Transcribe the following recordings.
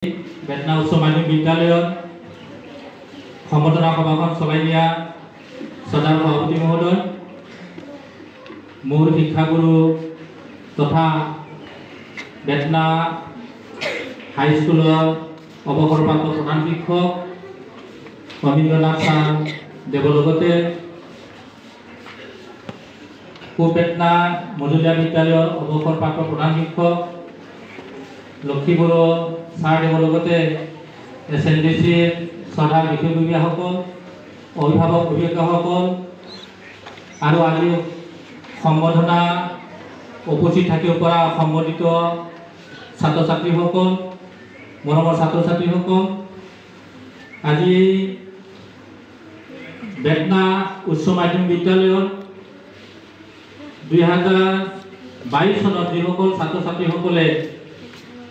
বেতনা উচ্চ মাধ্যমিক বিদ্যালয়ত সম্বৰ্ধনা সভাখন চলাই দিয়া সদাৰ সভাপতি মহোদয়, মোৰ শিক্ষাগুৰু তথা বেতনা হাইস্কুলৰ অৱসৰপ্ৰাপ্ত প্ৰধান শিক্ষক অমীন্দ্ৰনাথ ছাৰ দেৱৰ লগতে বেতনা মজলীয়া বিদ্যালয়ৰ অৱসৰপ্ৰাপ্ত প্ৰধান শিক্ষক লক্ষীপুৰ ছাৰ দেৱৰ লগতে SNDCৰ শ্ৰদ্ধাৰ বিষয়ববীয়াসকল, অভিভাৱক অভিভাৱকসকল আৰু আজি সম্বৰ্ধনা উপস্থিত থাকিব পৰা সম্বৰ্ধিত ছাত্ৰ ছাত্ৰীসকল, মৰমৰ ছাত্ৰ ছাত্ৰীসকল, আজি বেতনা উচ্চ মাধ্যমিক বিদ্যালয়ৰ 2022 চনত যিসকল ছাত্ৰ ছাত্ৰীসকলে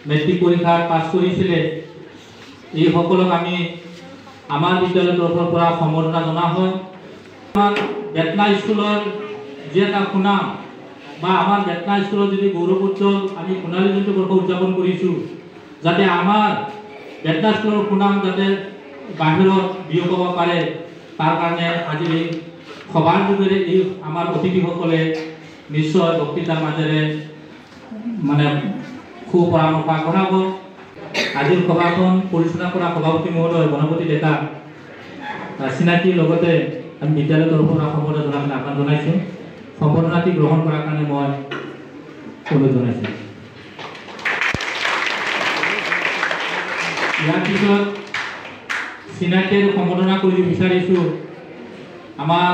মেট্ৰিক পৰীক্ষাত পাছ কৰিছিলে এই সকলক আমি আমাৰ বিদ্যালয়ৰ তৰফৰ পৰা সম্বৰ্ধনা জনা হয়। বেতনা স্কুলৰ যে এটা সুনাম বা আমাৰ বেতনা স্কুলৰ যদি গৌৰৱ উজ্জ্বল আমি সোণালী জয়ন্তী বৰ্ষ উদযাপন কৰিছোঁ, যাতে আমাৰ বেতনা স্কুলৰ সুনাম যাতে বাহিৰত বিয়পাব পাৰে, তাৰ কাৰণে আজি এই সভাৰ যোগেৰে এই আমাৰ অতিথিসকলে নিশ্চয় বক্তৃতাৰ মাজেৰে মানে সুপৰামৰ্শ আগবঢ়াব। আজিৰ সভাখন পৰিচালনা কৰা সভাপতি মহোদয় গণপতি ডেকা চিনাকিৰ লগতে আমি বিদ্যালয়ৰ তৰফৰ পৰা সম্বৰ্ধনা জনাবলৈ আহ্বান জনাইছোঁ। সম্বৰ্ধনাটি গ্ৰহণ কৰাৰ কাৰণে মই অনুৰোধ জনাইছোঁ। ইয়াৰ পিছত চিনাকি আৰু সম্বৰ্ধনা কৰিব বিচাৰিছোঁ আমাৰ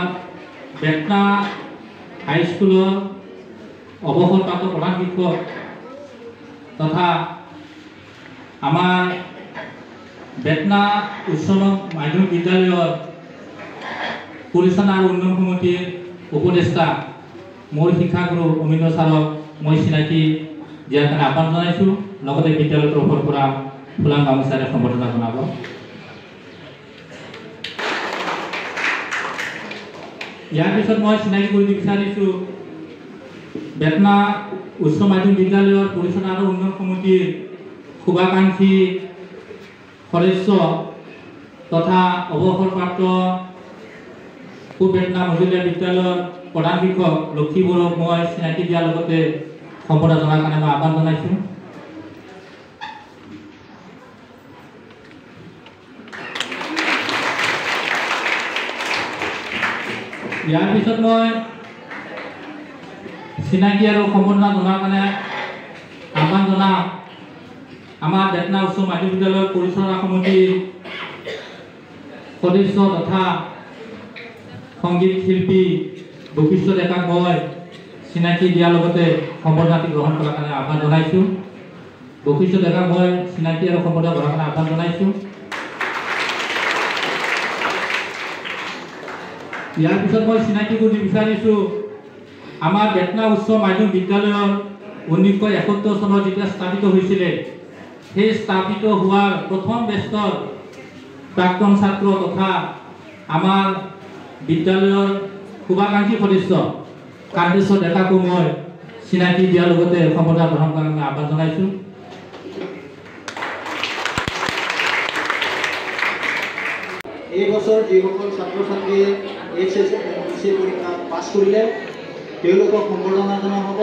বেতনা হাইস্কুলৰ অৱসৰপ্ৰাপ্ত প্ৰধান শিক্ষক তথা আমাৰ বেতনা উচ্চ মাধ্যমিক বিদ্যালয়ৰ পৰিচালনা আৰু উন্নয়ন সমিতিৰ উপদেষ্টা মোৰ শিক্ষাগুৰু অমীন্দ্ৰ ছাৰক মই চিনাকি দিয়াৰ কাৰণে আহ্বান জনাইছোঁ। লগতে বিদ্যালয়ৰ তৰফৰ পৰা ফুলাম গামোচাৰে সম্বৰ্ধনা জনাব। ইয়াৰ পিছত মই চিনাকি কৰিব বিচাৰিছোঁ বেতনা উচ্চ মাধ্যমিক বিদ্যালয়ৰ পৰিচালনা আৰু উন্নয়ন সমিতিৰ শুভাকাংক্ষী সদস্য তথা অৱসৰপ্ৰাপ্ত বেতনা মজলীয়া বিদ্যালয়ৰ প্ৰধান শিক্ষক লক্ষীবৰক মই চিনাকি দিয়াৰ লগতে সম্বৰ্ধনা জনাৰ কাৰণে মই আহ্বান জনাইছোঁ। ইয়াৰ পিছত মই চিনাকি আৰু সম্বৰ্ধনা জনাৰ কাৰণে আহ্বান জনাম আমাৰ বেতনা উচ্চ মাধ্যমিক বিদ্যালয়ৰ পৰিচালনা সমিতিৰ সদস্য তথা সংগীত শিল্পী বশিষ্ঠ ডেকাক মই চিনাকি দিয়াৰ লগতে সম্বৰ্ধনাটি গ্ৰহণ কৰাৰ কাৰণে আহ্বান জনাইছোঁ। বশিষ্ঠ ডেকাক মই চিনাকি আৰু সম্বৰ্ধনা গ্ৰহণৰ কাৰণে আহ্বান জনাইছোঁ। ইয়াৰ পিছত মই চিনাকি কৰিব বিচাৰিছোঁ আমাৰ বেতনা উচ্চ মাধ্যমিক বিদ্যালয়ৰ 1971 চনত যেতিয়া স্থাপিত হৈছিলে, সেই স্থাপিত হোৱাৰ প্ৰথম বেষ্টৰ প্ৰাক্তন ছাত্ৰ তথা আমাৰ বিদ্যালয়ৰ শুভাকাংক্ষী সদস্য কান্তেশ্বৰ ডেকাকো মই চিনাকি দিয়াৰ লগতে সম্বৰ্ধনা গ্ৰহণ কৰাৰ কাৰণে আহ্বান জনাইছোঁ। এই বছৰ যিসকল ছাত্ৰ ছাত্ৰীয়ে HSC পৰীক্ষা পাছ কৰিলে তেওঁলোকক সম্বৰ্ধনা জনোৱা হ'ব।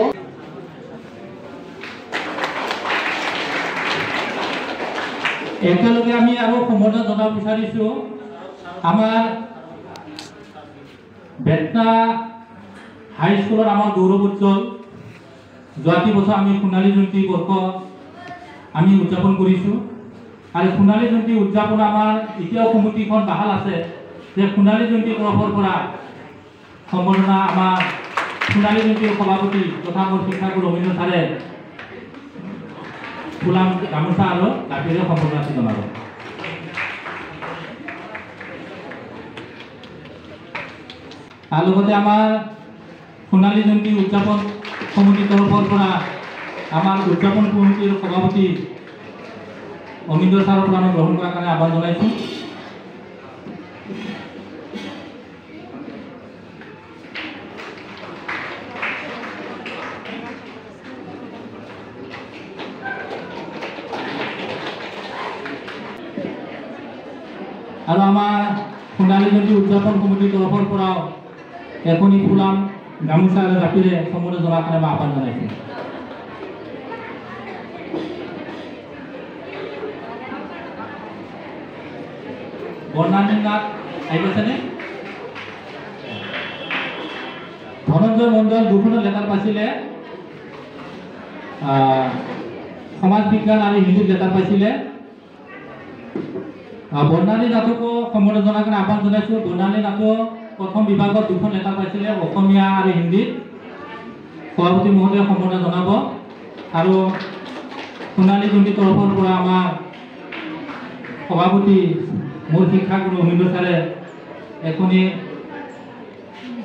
একেলগে আমি আৰু সম্বৰ্ধনা জনাব বিচাৰিছোঁ আমাৰ বেতনা হাইস্কুলৰ আমাৰ গৌৰৱ উজ্জ্বল যোৱাটি বছৰ আমি সোণালী জয়ন্তী বৰ্ষ আমি উদযাপন কৰিছোঁ আৰু সোণালী জয়ন্তী উদযাপন আমাৰ এতিয়াও সমিতিখন বাহাল আছে যে সোণালী জয়ন্তীৰ তৰফৰ পৰা সম্বৰ্ধনা আমাৰ সোণালী জয়ন্তীৰ সভাপতি তথা মোৰ শিক্ষাগুৰু অমীন্দ্ৰ ছাৰে ফুলাম গামোচা আৰু কাপেৰে সম্বৰ্ধনাটি জনাব। তাৰ লগতে আমাৰ সোণালী জয়ন্তী উদযাপন সমিতিৰ তৰফৰ পৰা আমাৰ উদযাপন সমিতিৰ সভাপতি অমীন্দ্ৰ ছাৰৰ পৰা গ্ৰহণ কৰাৰ কাৰণে আহ্বান জনাইছোঁ। আৰু আমাৰ সোণালী জয়ন্তী উদযাপন কমিটিৰ তৰফৰ পৰাও এখনি ফুলাম গামোচা আৰু জাপিৰে সম্বৰ্ধনা জনাৰ কাৰণে মই আহ্বান জনাইছোঁ। বৰ্ণালী নাথ আহি পাইছেনে? ধনঞ্জয় মণ্ডল দুখনৰ লেটাৰ পাইছিলে, সমাজ বিজ্ঞান আৰু হিন্দীত লেটাৰ পাইছিলে। বৰ্ণালী নাথকো সম্বৰ্ধনা জনাৰ কাৰণে আহ্বান জনাইছোঁ। বৰ্ণালী নাথো প্ৰথম বিভাগত দুখন লেটাৰ পাইছিলে, অসমীয়া আৰু হিন্দীত। সভাপতি মহোদয়ে সম্বৰ্ধনা জনাব। আৰু সোণালী জয়ন্তীৰ তৰফৰ পৰা আমাৰ সভাপতি মোৰ শিক্ষাগুৰু অমীন্দ্ৰ ছাৰে এখনি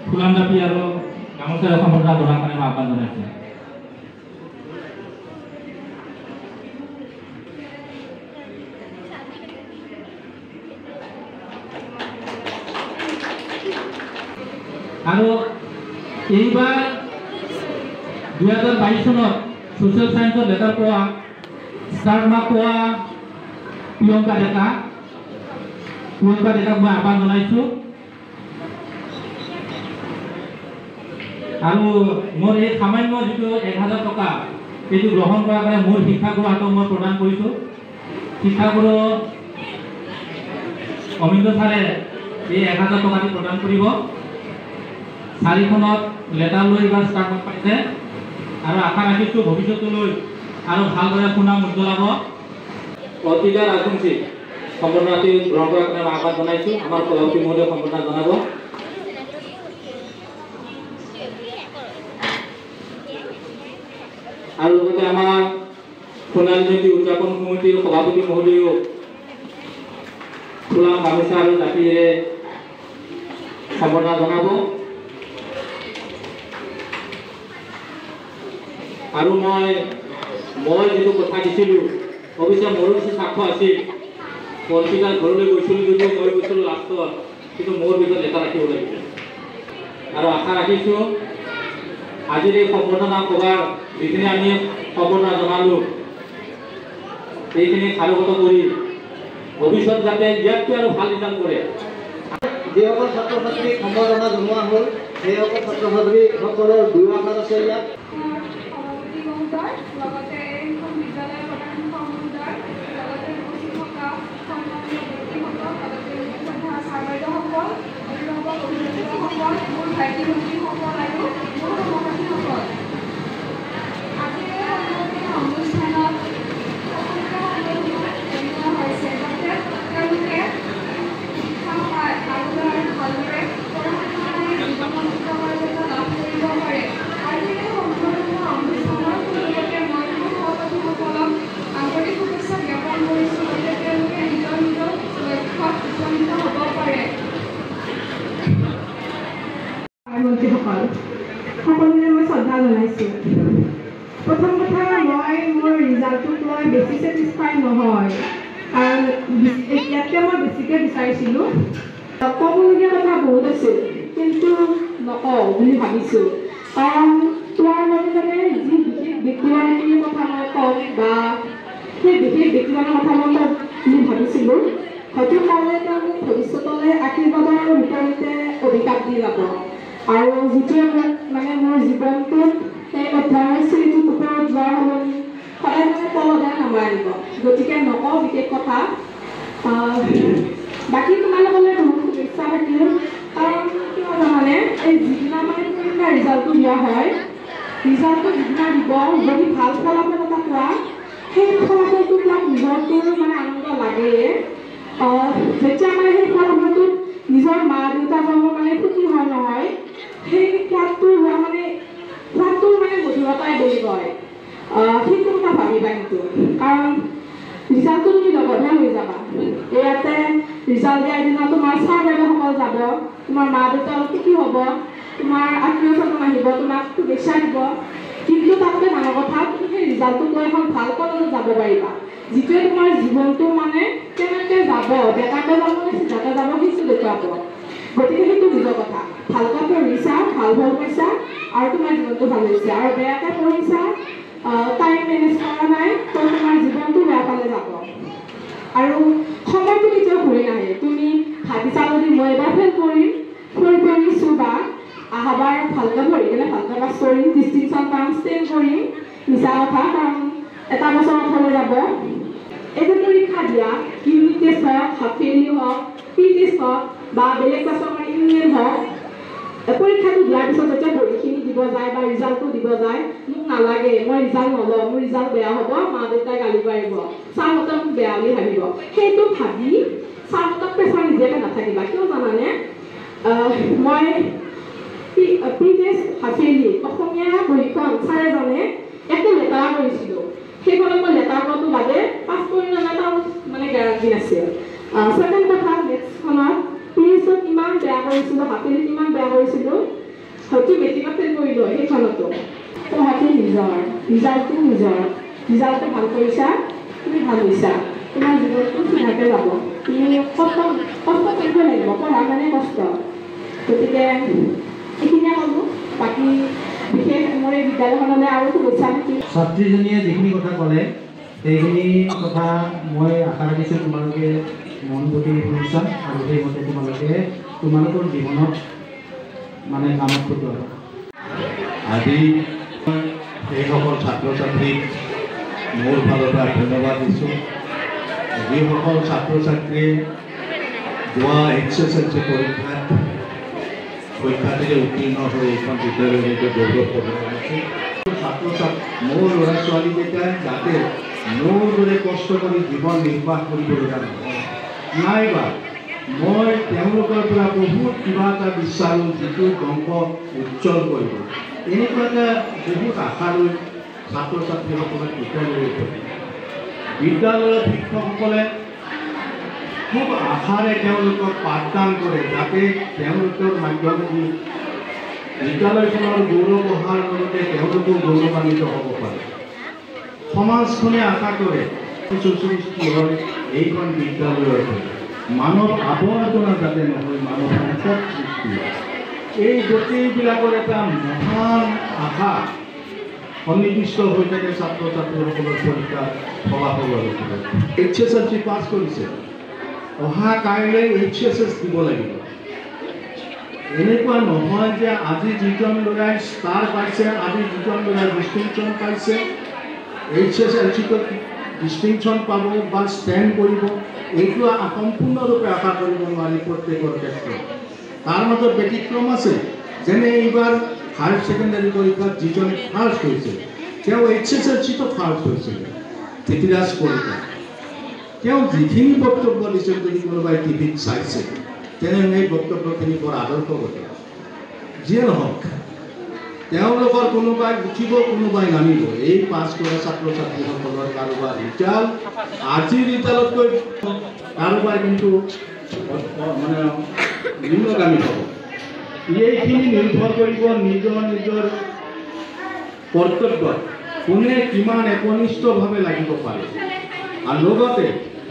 ফুলাম জাপি আৰু গামোচাৰে সম্বৰ্ধনা জনাৰ কাৰণে মই আহ্বান জনাইছোঁ। আৰু এইবাৰ 2022 চনত ছ'চিয়েল ছায়েন্সত লেটাৰ পোৱা ষ্টাৰ মাৰ্ক পোৱা প্ৰিয়ংকা ডেকাক মই আহ্বান জনাইছোঁ। আৰু মোৰ এই সামান্য যিটো 1000 টকা এইটো গ্ৰহণ কৰাৰ কাৰণে মোৰ শিক্ষাগুৰু হাতত মই প্ৰদান কৰিছোঁ। শিক্ষাগুৰু অমীন্দ্ৰ ছাৰে এই 1000 টকাটো প্ৰদান কৰিব। 4খনত লেটাৰ লৈ এইবাৰ ষ্টাৰ মাৰ্ক পাইছে আৰু আশা ৰাখিছোঁ ভৱিষ্যতলৈ আৰু ভালদৰে সুনাম উজ্জ্বলাব। অতিকা ৰাজবংশী সম্বৰ্ধনাটি গ্ৰহণ কৰাৰ কাৰণে আহ্বান জনাইছোঁ। আমাৰ সভাপতি মহোদয়ে সম্বৰ্ধনা জনাব। আৰু লগতে আমাৰ সোণালী জয়ন্তী উদযাপন সমিতিৰ সভাপতি মহোদয়েও ফুলাম গামোচা আৰু জাপিৰে সম্বৰ্ধনা জনাব। আৰু মই যিটো কথা দিছিলোঁ, অৱশ্যে মোৰো কিছু স্বাৰ্থ আছিল। পঞ্চিকাৰ ঘৰলৈ গৈছিলোঁ যদিও মই গৈছিলোঁ লাষ্টত, কিন্তু মোৰ ভিতৰত লেটাৰ ৰাখিব লাগিব। আৰু আশা ৰাখিছোঁ আজিৰ এই সম্বৰ্ধনা সভাৰ যিখিনি আমি সম্বৰ্ধনা জনালোঁ এইখিনি সাৰোগত কৰি ভৱিষ্যত যাতে ইয়াতকৈ আৰু ভাল ৰিজাল্ট কৰে। যিসকল ছাত্ৰ ছাত্ৰীক সম্বৰ্ধনা জনোৱা হ'ল সেইসকল ছাত্ৰ ছাত্ৰীসকলৰ দুই আশাৰ আছে ইয়াত। লগতে এইখন বিদ্যালয়ৰ প্ৰধান শিক্ষক লগতে উপস্থিত থকা সন্মানীয় ব্যক্তিসকল, লগতে ছাৰ বাইদেউসকল, অভিভাৱক অভিভাৱকসকল, মোৰ ভাইটি ভণ্টিসকল আৰু মোৰ সহপাঠীসকল, আজিৰ এই অনুষ্ঠানত জনোৱা হৈছে যাতে তেওঁলোকে শিক্ষা আৰু ভালদৰে পঢ়া শুনা জীৱনত লাভ কৰিব পাৰে। আজি এই সম্পূৰ্ণ অনুষ্ঠানৰ পূৰ্বতে মই মোৰ সহপাঠীসকলক আন্তৰিক শুভেচ্ছা জ্ঞাপন কৰিছোঁ যাতে তেওঁলোকে নিজৰ নিজৰ লক্ষ্যত উপনীত হ'ব পাৰে। মন্ত্ৰীসকল সকলোকে মই শ্ৰদ্ধা জনাইছোঁ। প্ৰথম কথা, মই মোৰ ৰিজাল্টটোক লৈ বেছি ছেটিছফাই নহয়, কাৰণ ইয়াতকৈ মই বেছিকৈ বিচাৰিছিলোঁ। ক'বলগীয়া কথা বহুত আছিল, কিন্তু নকওঁ বুলি ভাবিছোঁ। কাৰণ তোমাৰ লগে লগে যি বিশেষ ব্যক্তিজনৰ কথা মই কওঁ বা সেই বিশেষ ব্যক্তিজনৰ কথা মই কওঁ বুলি ভাবিছিলোঁ, হয়তো ক'লে তেওঁলোক ভৱিষ্যতলৈ আশীৰ্বাদৰ ভিতৰতে অধিকাৰ দি যাব। আৰু যিটোৱে মোক মোৰ জীৱনটোত সেই অধ্যয়নৰ শ্ৰীটোৰ ওপৰত যোৱাৰ সলনি সদায় তলতে নামাৰিব। গতিকে নকওঁ বিশেষ কথা। বাকী তোমালোকলৈ বহুত শুভেচ্ছা থাকিল। কাৰণ কিয় জানানে, এই যিদিনা পৰীক্ষাৰ ৰিজাল্টটো দিয়া হয়, ৰিজাল্টটো যিদিনা দিব, যদি ভাল ফলাফল এটা পোৱা, সেই ফলাফলটো তোমাক নিজৰটোৰ আনন্দ লাগেই। যেতিয়া সেই ফলাফলটোত নিজৰ মা দেউতাজনৰ সুখী হয় নহয়, সেই সোৱাদটোৰ সোৱাদটোৰ মধুৰতাই বেলেগ হয়। সেইটো কথা ভাবিবা কিন্তু, কাৰণ ৰিজাল্টটো তুমি লগতহে হৈ যাবা। ইয়াতে ৰিজাল্ট দিয়াৰ দিনা তোমাৰ ছাৰ বাইদেউসকল যাব, তোমাৰ মা দেউতা সুখী হ'ব, তোমাৰ আত্মীয় স্বজন আহিব, তোমাক শুভেচ্ছা দিব। কিন্তু তাতকৈ ডাঙৰ কথা, তুমি সেই ৰিজাল্টটোক লৈ এখন ভাল কলেজত যাব পাৰিবা, যিটোৱে তোমাৰ জীৱনটো কেনেকৈ যাব, বেকাকৈ যাব নে চিধাকৈ যাব সেইটো দেখুৱাব। গতিকে সেইটো নিজৰ কথা। ভালকৈ পঢ়িছা, ভাল ফল পাইছা আৰু তোমাৰ জীৱনটো ভাল হৈছে। আৰু বেয়াকৈ পঢ়িছা, টাইম মেনেজ কৰা নাই, তো তোমাৰ জীৱনটো বেয়া ফালে যাব। আৰু সময়টো কেতিয়াও ঘূৰি নাহে তুমি ভাবিছা যদি মই এবাৰ ফেইল কৰিছোঁ বা আহাবাৰ ভালকৈ পঢ়ি কিনে ভালকৈ পাছ কৰিম ডিষ্টিংশ্যন পাম ষ্টেণ্ড কৰিম মিছা কথা কাৰণ এটা বছৰ অথলে যাব এইটো পৰীক্ষা দিয়া ইউনিট টেষ্ট হওক হাফ ইয়াৰলি হওক প্ৰি টেষ্ট হওক বা বেলেগ ক্লাছৰ কাৰণে ইউনিয়ন হওক পৰীক্ষাটো দিয়াৰ পিছত যেতিয়া বহীখিনি দিব যায় বা ৰিজাল্টটো দিব যায় মোক নালাগে মই ৰিজাল্ট নলওঁ মোৰ ৰিজাল্ট বেয়া হ'ব মা দেউতাই গালি পাৰিব ছাৰহঁতে মোক বেয়া বুলি ভাবিব সেইটো ভাবি ছাৰহঁতক প্ৰেছাৰ নিদিয়াকৈ নাথাকিবা কিয় জানানে মই প্ৰি টেষ্ট হাফ ইয়াৰলি অসমীয়া বহীখন ছাৰে জানে একো লেটাৰ কৰিছিলোঁ সেইখনত মই লেটাৰ কৰাটো বাদে পাছ কৰি নাযায় তাৰ মানে গেৰাণ্টি নাছিল ছেকেণ্ড কথা নেক্সটখনত প্ৰিছত ইমান বেয়া কৰিছিলোঁ হাফ ইয়াৰলিত ইমান বেয়া কৰিছিলোঁ হয়তো মেট্ৰিকত ফেইল কৰিলোঁ সেইখনতো পঢ়াটো নিজৰ ৰিজাল্টটো নিজৰ ৰিজাল্টটো ভাল কৰিছা তুমি ভাল হৈছা তোমাৰ জীৱনটো ধুনীয়াকৈ যাব তুমি কষ্ট কৰিব লাগিব পঢ়াৰ কাৰণে কষ্ট গতিকে এইখিনিয়ে ক'লোঁ বাকী বিশেষ মোৰ এই বিদ্যালয়খনলৈ আৰু শুভেচ্ছা থাকিল ছাত্ৰীজনীয়ে যিখিনি কথা ক'লে সেইখিনি কথা মই আশা ৰাখিছোঁ তোমালোকে মন পুতি শুনিছা আৰু সেইমতে তোমালোকৰ জীৱনত মানে কামত খটুৱা আজি সেইসকল ছাত্ৰ ছাত্ৰীক মোৰ ফালৰ পৰা ধন্যবাদ দিছোঁ যিসকল ছাত্ৰ ছাত্ৰীয়ে যোৱা HSLC পৰীক্ষাত পৰীক্ষাটিৰে উত্তীৰ্ণ হৈ এইখন বিদ্যালয়লৈকে গৌৰৱ প্ৰদান কৰিছে ছাত্ৰ ছাত্ৰী মোৰ ল'ৰা ছোৱালীকেইটাই যাতে মোৰ দৰে কষ্ট কৰি জীৱন নিৰ্বাহ কৰিবলগীয়া নহয় নাইবা মই তেওঁলোকৰ পৰা বহুত কিবা এটা বিচাৰোঁ যিটো গংক উজ্জ্বল কৰিব এনেকুৱা এটা বহুত আশা লৈ ছাত্ৰ ছাত্ৰীসকলক বিদ্যালয়লৈ পঠিয়ায় বিদ্যালয়ৰ শিক্ষকসকলে খুব আশাৰে তেওঁলোকক পাঠদান কৰে যাতে তেওঁলোকৰ মাধ্যমেদি বিদ্যালয়খনৰ গৌৰৱ অহাৰ লগতে তেওঁলোকো গৌৰৱান্বিত হ'ব পাৰে সমাজখনে আশা কৰে কিছু সৃষ্টি হয় এইখন বিদ্যালয়ৰ পৰা মানৱ আৱৰ্জনা যাতে নহয় মানৱ সম্পদ সৃষ্টি হয় এই গোটেইবিলাকৰ এটা মহান আশা সন্নিৱিষ্ট হৈ থাকে ছাত্ৰ ছাত্ৰীসকলৰ পৰীক্ষা ফলাফলৰ ওপৰত HSLC পাছ কৰিছে অহা কাইলৈ HSS দিব লাগিব এনেকুৱা নহয় যে আজি যিজন ল'ৰাই ষ্টাৰ পাইছে আজি যিজন ল'ৰাই ডিষ্টিংশ্যন পাইছে HSLCত ডিষ্টিংশ্যন পাব বা ষ্টেণ্ড কৰিব এইটো সম্পূৰ্ণৰূপে আশা কৰিব নোৱাৰি প্ৰত্যেকৰ ক্ষেত্ৰত তাৰ মাজত ব্যতিক্ৰম আছে যেনে এইবাৰ হায়াৰ ছেকেণ্ডাৰী পৰীক্ষাত যিজনে ফাৰ্ষ্ট হৈছিল তেওঁ HSLCতো ফাৰ্ষ্ট হৈছিল ধৃতিৰাজ কলিতা তেওঁ যিখিনি বক্তব্য দিছিল যদি কোনোবাই টিভিত চাইছে তেনেহ'লে এই বক্তব্যখিনি বৰ আদৰ্শগত যিয়ে নহওক তেওঁলোকৰ কোনোবাই উঠিব কোনোবাই নামিব এই পাছ কৰা ছাত্ৰ ছাত্ৰীসকলৰ কাৰোবাৰ ৰিজাল্ট আজিৰ ৰিজাল্টতকৈ কাৰোবাৰ কিন্তু মানে নিম্নগামী হ'ব এইখিনি নিৰ্ভৰ কৰিব নিজৰ কৰ্তব্যত কোনে কিমান একনিষ্ঠভাৱে লাগিব পাৰে আৰু লগতে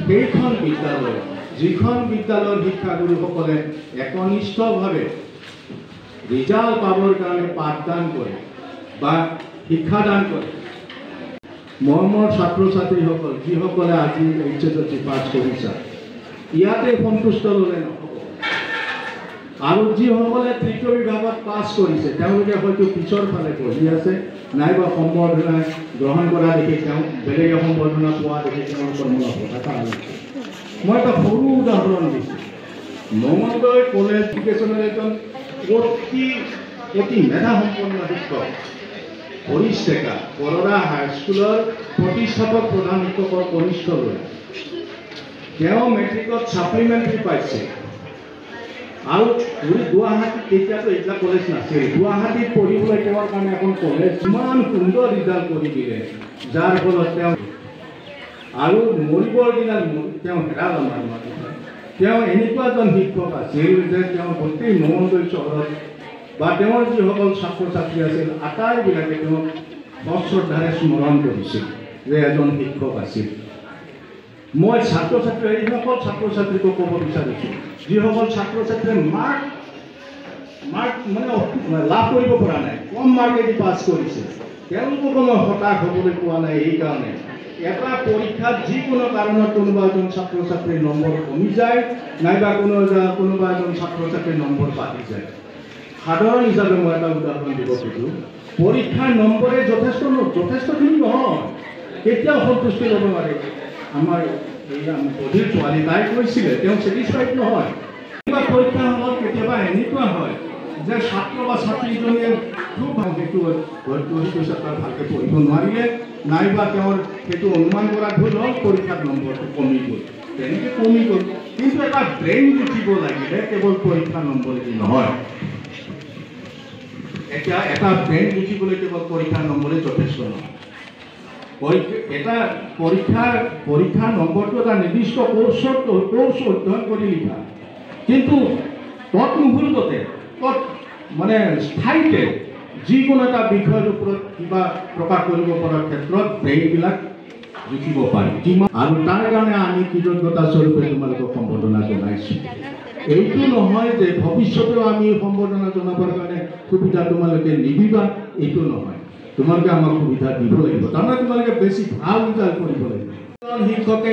সেইখন বিদ্যালয় যিখন বিদ্যালয়ৰ শিক্ষাগুৰুসকলে একনিষ্ঠভাৱে ৰিজাল্ট পাবৰ কাৰণে পাঠদান কৰে বা শিক্ষাদান কৰে মৰমৰ ছাত্ৰ ছাত্ৰীসকল যিসকলে আজি HSLC পাছ কৰিছা ইয়াতে সন্তুষ্ট ল'লে নহ'ব আৰু যিসকলে তৃতীয় বিভাগত পাছ কৰিছে তেওঁলোকে হয়তো পিছৰ ফালে পঢ়ি আছে নাইবা সম্বৰ্ধনা গ্ৰহণ কৰা দেখি তেওঁ বেলেগে সম্বৰ্ধনা পোৱা দেখি তেওঁলোকৰ মনত হতাশা আহিছে মই এটা সৰু উদাহৰণ দিছোঁ মঙলদৈ কলেজ এডুকেশ্যনৰ এজন অতি মেধাসম্পন্ন শিক্ষক হৰিশ ডেকা বৰোদা হাইস্কুলৰ প্ৰতিষ্ঠাপক প্ৰধান শিক্ষকৰ কনিষ্ঠ ল'ৰা তেওঁ মেট্ৰিকত ছাপ্লিমেণ্টাৰী পাইছে আৰু গুৱাহাটীত তেতিয়াতো এইবিলাক কলেজ নাছিল গুৱাহাটীত পঢ়িবলৈ তেওঁৰ কাৰণে এখন কলেজ ইমান সুন্দৰ ৰিজাল্ট কৰি দিলে যাৰ ফলত তেওঁ আৰু মৰিবৰ দিনা তেওঁ হেৰাল আমাৰ মাজত তেওঁ এনেকুৱা এজন শিক্ষক আছিল যে তেওঁ গোটেই মঙলদৈ চহৰত বা তেওঁৰ যিসকল ছাত্ৰ ছাত্ৰী আছিল আটাইবিলাকে তেওঁক সশ্ৰদ্ধাৰে স্মৰণ কৰিছিল যে এজন শিক্ষক আছিল মই ছাত্ৰ ছাত্ৰী এইসকল ছাত্ৰ ছাত্ৰীকো ক'ব বিচাৰিছোঁ যিসকল ছাত্ৰ ছাত্ৰীয়ে মাৰ্ক মানে লাভ কৰিব পৰা নাই কম মাৰ্কেদি পাছ কৰিছে তেওঁলোককো মই হতাশ হ'বলৈ পোৱা নাই এইকাৰণে এটা পৰীক্ষাত যিকোনো কাৰণত কোনোবা এজন ছাত্ৰ ছাত্ৰীৰ নম্বৰ কমি যায় নাইবা কোনোবা এজন ছাত্ৰ ছাত্ৰীৰ নম্বৰ বাঢ়ি যায়। সাধাৰণ হিচাপে মই এটা উদাহৰণ দিব খোজোঁ, পৰীক্ষাৰ নম্বৰে যথেষ্টখিনি নহয়, কেতিয়াও সন্তুষ্টি ল'ব নোৱাৰে। আমাৰ এই বধিৰ ছোৱালী তাই কৈছিলে তেওঁ ছেটিছফাইড নহয়। কিবা পৰীক্ষা হলত কেতিয়াবা এনেকুৱা হয় যে ছাত্ৰ বা ছাত্ৰীজনীয়ে খুব সেইটো হয়তো ভালকৈ পঢ়িব নোৱাৰিলে নাইবা তেওঁৰ সেইটো অনুমান কৰা ভুল হ'ল, পৰীক্ষাৰ নম্বৰটো কমি গ'ল। তেনেকৈ কমি গ'ল, কিন্তু এটা ব্ৰেইন উঠিব লাগিলে কেৱল পৰীক্ষাৰ নম্বৰেদি নহয়। এতিয়া এটা ব্ৰেইন উঠিবলৈ কেৱল পৰীক্ষাৰ নম্বৰে যথেষ্ট নহয়। এটা পৰীক্ষাৰ নম্বৰটো এটা নিৰ্দিষ্ট কোৰ্চ অধ্যয়ন কৰি লিখা, কিন্তু তৎমুহূৰ্ততে মানে স্থায়ীতে যিকোনো এটা বিষয়ৰ ওপৰত কিবা প্ৰকাশ কৰিব পৰাৰ ক্ষেত্ৰত ব্ৰেইনবিলাক জুখিব পাৰি। আৰু তাৰ কাৰণে আমি কৃতজ্ঞতা স্বৰূপে তোমালোকক সম্বৰ্ধনা জনাইছোঁ। এইটো নহয় যে ভৱিষ্যতেও আমি সম্বৰ্ধনা জনাবৰ কাৰণে সুবিধা তোমালোকে নিদিবা, এইটো নহয়। তোমালোকে আমাক সুবিধা দিব লাগিব, তাৰমানে তোমালোকে বেছি ভাল ৰিজাল্ট কৰিব লাগিব। শিক্ষকে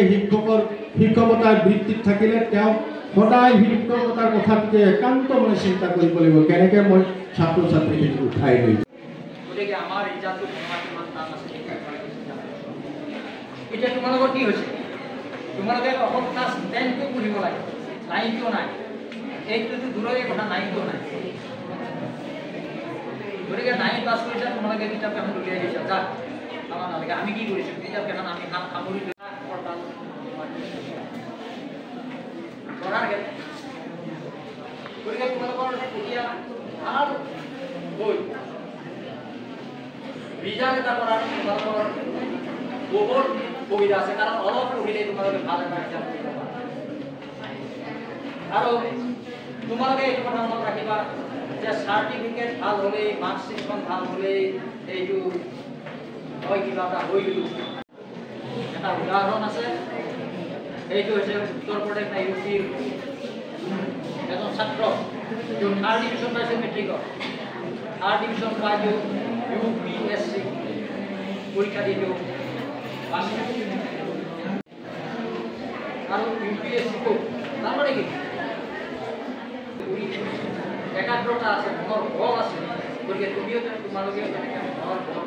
শিক্ষকতাৰ বৃত্তিত থাকিলে তেওঁ সদায় শিক্ষকতাৰ কথাটোকে একান্ত মনে চিন্তা কৰিব লাগিব, কেনেকৈ মই ছাত্ৰ ছাত্ৰীখিনিক উঠাই লৈ যাম। গতিকে আমাৰ ৰিজাল্টটো কিমান টান আছে এতিয়া তোমালোকৰ কি হৈছে, তোমালোকে অকল ক্লাছ 10টো পঢ়িব লাগে, 9টো নাই। এইটোতো দূৰৰে কথা, 9টো নাই। গতিকে 9 পাছ কৰিছা, তোমালোকে কিতাপ এখন উলিয়াই দিছা, যা আমাৰ নালাগে। আমি কি কৰিছোঁ, কিতাপ এখন আমি সামৰি পঢ়াৰ ক্ষেত্ৰত। গতিকে তোমালোকৰ এতিয়া ভাল গৈ ৰিজাল্ট এটা কৰাৰ তোমালোকৰ বহুত সুবিধা আছে, কাৰণ অলপ পঢ়িলে তোমালোকে ভাল এটা ৰিজাল্ট কৰিব পাৰা। আৰু তোমালোকে এইটো কথা মনত ৰাখিবা যে চাৰ্টিফিকেট ভাল হ'লেই, মাৰ্কশ্বিটখন ভাল হ'লেই এইটো হয় কিবা এটা হৈ গ'লো। এটা উদাহৰণ আছে, এইটো হৈছে উত্তৰ প্ৰদেশ বা ইউ পিৰ এজন ছাত্ৰ, যিও 3rd ডিভিজন পাইছে মেট্ৰিকত। 3rd ডিভিজন পাই UPSC পৰীক্ষা দি আৰু UPSC তাৰমানে কি একাগ্ৰতা আছে, মনৰ বল আছে। গতিকে তুমিও তোমালোকেও তেনেকৈ মনৰ বল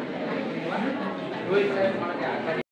লৈ পেলাই তোমালোকে আগবাঢ়ি